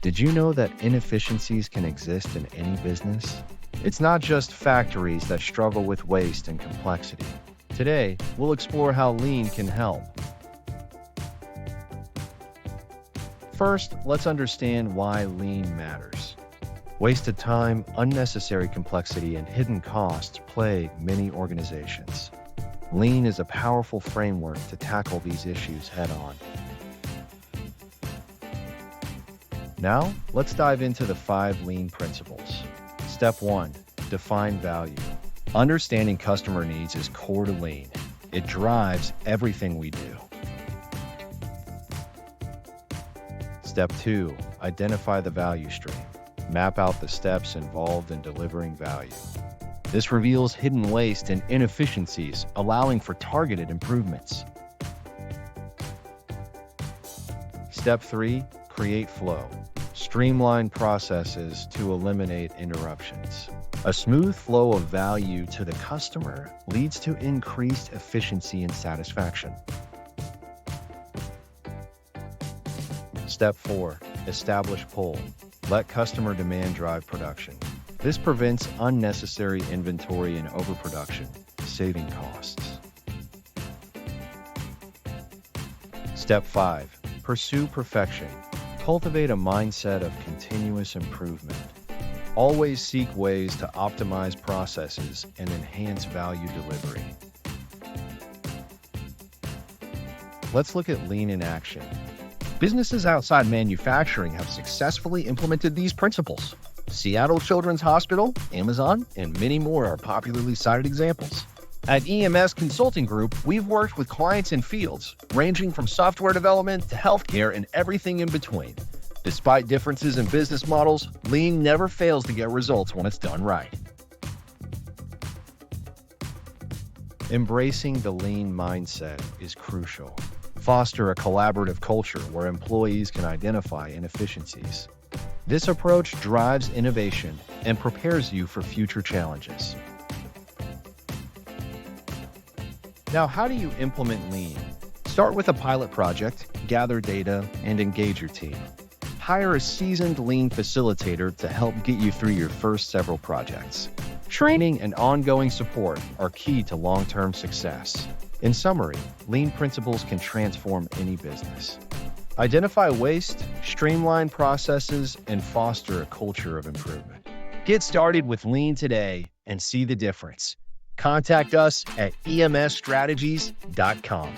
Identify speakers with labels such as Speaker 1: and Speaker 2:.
Speaker 1: Did you know that inefficiencies can exist in any business? It's not just factories that struggle with waste and complexity. Today, we'll explore how lean can help. First, let's understand why lean matters. Wasted time, unnecessary complexity, and hidden costs plague many organizations. Lean is a powerful framework to tackle these issues head-on. Now, let's dive into the 5 lean principles. Step 1. Define value. Understanding customer needs is core to lean. It drives everything we do. Step 2. Identify the value stream. Map out the steps involved in delivering value. This reveals hidden waste and inefficiencies, allowing for targeted improvements. Step 3. Create flow. Streamline processes to eliminate interruptions. A smooth flow of value to the customer leads to increased efficiency and satisfaction. Step 4. Establish pull. Let customer demand drive production. This prevents unnecessary inventory and overproduction, saving costs. Step 5. Pursue perfection. Cultivate a mindset of continuous improvement. Always seek ways to optimize processes and enhance value delivery. Let's look at lean in action. Businesses outside manufacturing have successfully implemented these principles. Seattle Children's Hospital, Amazon, and many more are popularly cited examples. At EMS Consulting Group, we've worked with clients in fields ranging from software development to healthcare and everything in between. Despite differences in business models, lean never fails to get results when it's done right. Embracing the lean mindset is crucial. Foster a collaborative culture where employees can identify inefficiencies. This approach drives innovation and prepares you for future challenges. Now, how do you implement lean? Start with a pilot project, gather data, and engage your team. Hire a seasoned lean facilitator to help get you through your first several projects. Training and ongoing support are key to long-term success. In summary, lean principles can transform any business. Identify waste, streamline processes, and foster a culture of improvement. Get started with lean today and see the difference. Contact us at emsstrategies.com.